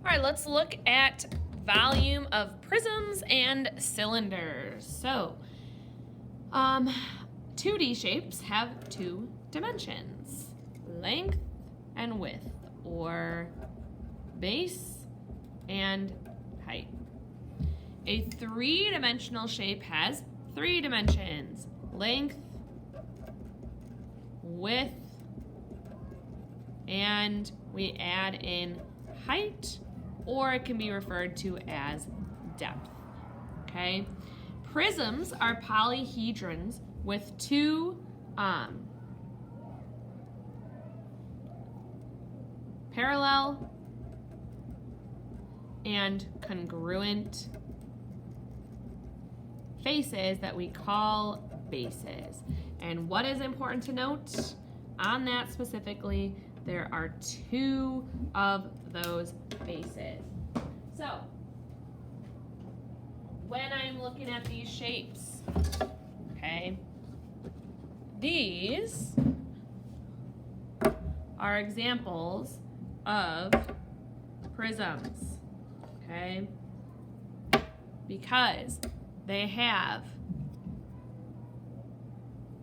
All right, let's look at volume of prisms and cylinders. So, 2D shapes have two dimensions, length and width, or base and height. A three-dimensional shape has three dimensions, length, width, and we add in height, or it can be referred to as depth, okay? Prisms are polyhedrons with two parallel and congruent faces that we call bases. And what is important to note on that specifically, there are two of those bases. So, when I'm looking at these shapes, okay, these are examples of prisms, okay, because they have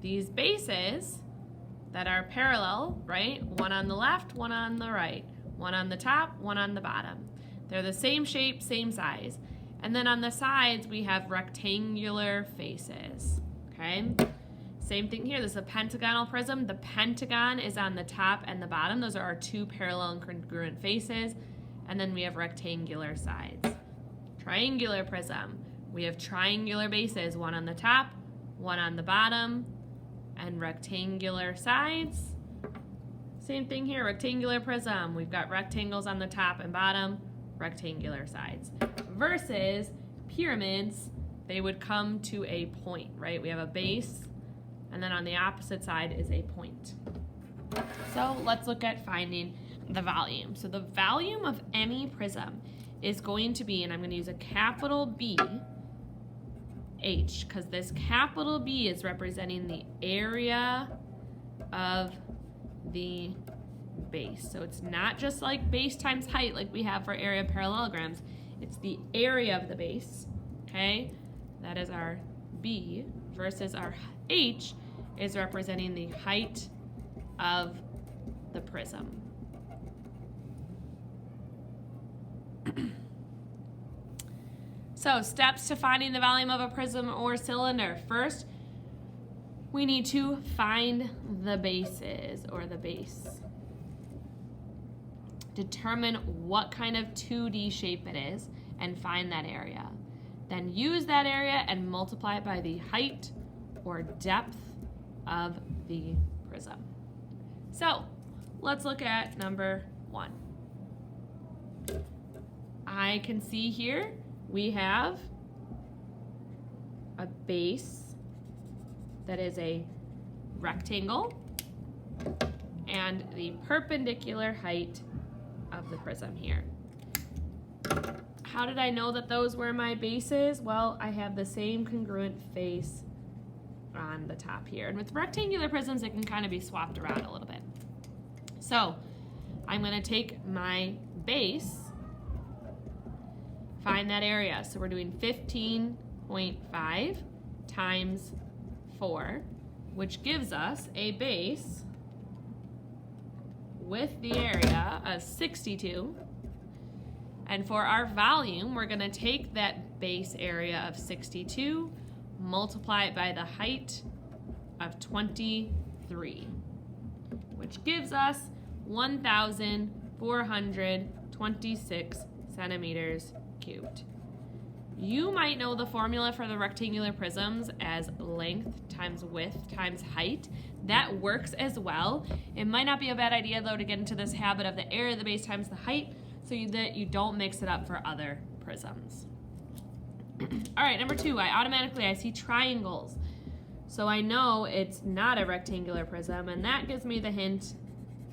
these bases that are parallel, right? One on the left, one on the right, one on the top, one on the bottom. They're the same shape, same size. And then on the sides, we have rectangular faces, okay? Same thing here, this is a pentagonal prism. The pentagon is on the top and the bottom. Those are our two parallel and congruent faces. And then we have rectangular sides. Triangular prism, we have triangular bases, one on the top, one on the bottom, and rectangular sides. Same thing here, rectangular prism. We've got rectangles on the top and bottom, rectangular sides. Versus pyramids, they would come to a point, right? We have a base, and then on the opposite side is a point. So let's look at finding the volume. So the volume of any prism is going to be, and I'm going to use a capital B, H, because this capital B is representing the area of the base. So it's not just like base times height like we have for area parallelograms. It's the area of the base, okay? That is our B, versus our H is representing the height of the prism. So, steps to finding the volume of a prism or cylinder. First, we need to find the bases, or the base. Determine what kind of 2D shape it is and find that area. Then use that area and multiply it by the height or depth of the prism. So, let's look at number 1. I can see here we have a base that is a rectangle and the perpendicular height of the prism here. How did I know that those were my bases? Well, I have the same congruent face on the top here. And with rectangular prisms, it can kind of be swapped around a little bit. So I'm going to take my base, find that area. So we're doing 15.5 times 4, which gives us a base with the area of 62. And for our volume, we're going to take that base area of 62, multiply it by the height of 23, which gives us 1,426 centimeters cubed. You might know the formula for the rectangular prisms as length times width times height. That works as well. It might not be a bad idea though to get into this habit of the area of the base times the height so that you don't mix it up for other prisms. All right, number 2, I see triangles. So I know it's not a rectangular prism, and that gives me the hint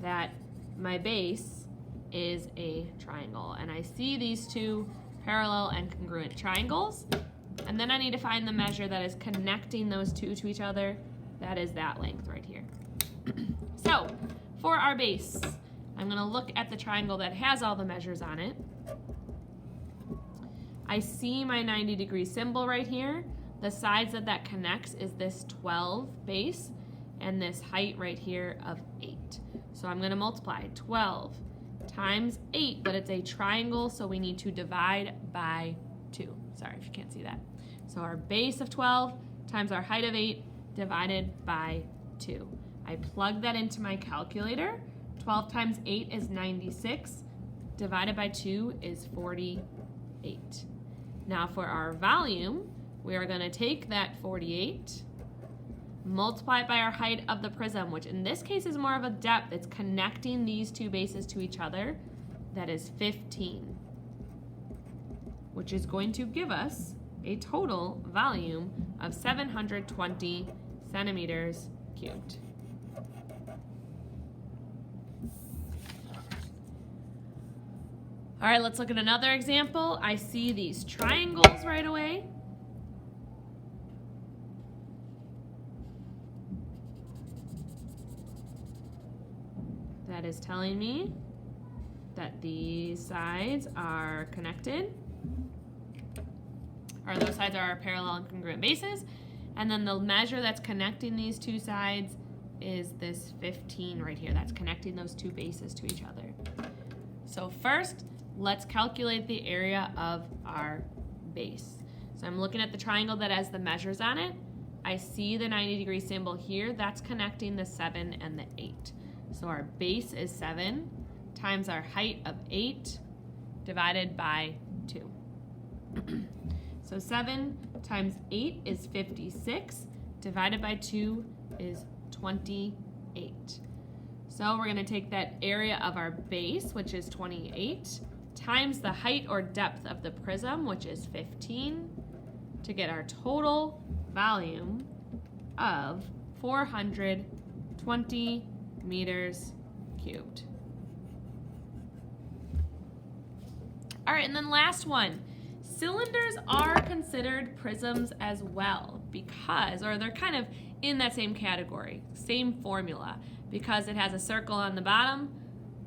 that my base is a triangle. And I see these two parallel and congruent triangles, and then I need to find the measure that is connecting those two to each other. That is that length right here. So for our base, I'm going to look at the triangle that has all the measures on it. I see my 90-degree symbol right here. The sides that connects is this 12 base and this height right here of 8. So I'm going to multiply 12 times 8, but it's a triangle, so we need to divide by 2. Sorry if you can't see that. So our base of 12 times our height of 8 divided by 2. I plug that into my calculator. 12 times 8 is 96. Divided by 2 is 48. Now for our volume, we are going to take that 48, multiply it by our height of the prism, which in this case is more of a depth. It's connecting these two bases to each other. That is 15, which is going to give us a total volume of 720 centimeters cubed. All right, let's look at another example. I see these triangles right away. That is telling me that these sides are connected, or those sides are our parallel and congruent bases. And then the measure that's connecting these two sides is this 15 right here. That's connecting those two bases to each other. So first, let's calculate the area of our base. So I'm looking at the triangle that has the measures on it. I see the 90-degree symbol here. That's connecting the 7 and the 8. So our base is 7 times our height of 8 divided by 2. So 7 times 8 is 56, divided by 2 is 28. So we're going to take that area of our base, which is 28, times the height or depth of the prism, which is 15, to get our total volume of 420 meters cubed. All right, and then last one. Cylinders are considered prisms as well because, or they're kind of in that same category, same formula, because it has a circle on the bottom,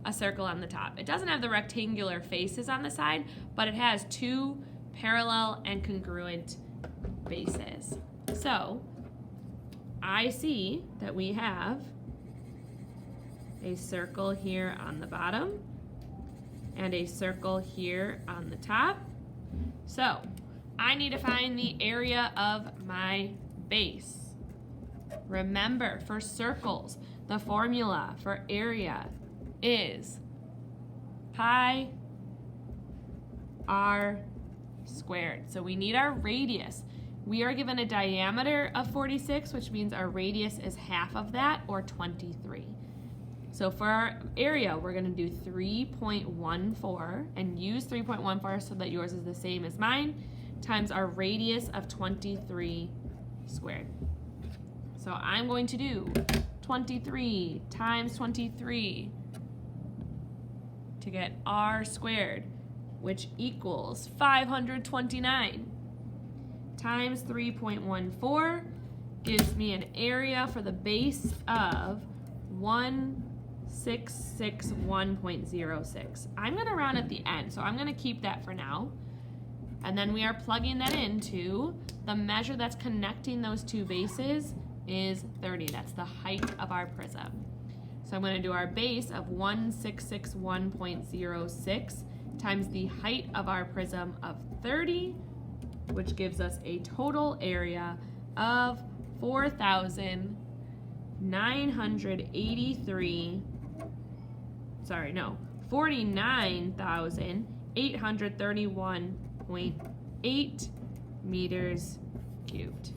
a circle on the top. It doesn't have the rectangular faces on the side, but it has two parallel and congruent bases. So I see that we have a circle here on the bottom and a circle here on the top. So I need to find the area of my base. Remember, for circles, the formula for area is pi r squared. So we need our radius. We are given a diameter of 46, which means our radius is half of that, or 23. So for our area, we're going to do 3.14 and use 3.14 so that yours is the same as mine, times our radius of 23 squared. So I'm going to do 23 times 23 to get r squared, which equals 529, times 3.14 gives me an area for the base of 1661.06. I'm going to round at the end, so I'm going to keep that for now. And then we are plugging that into the measure that's connecting those two bases is 30. That's the height of our prism. So I'm going to do our base of 1661.06 times the height of our prism of 30, which gives us a total area of 49,831.8 meters cubed.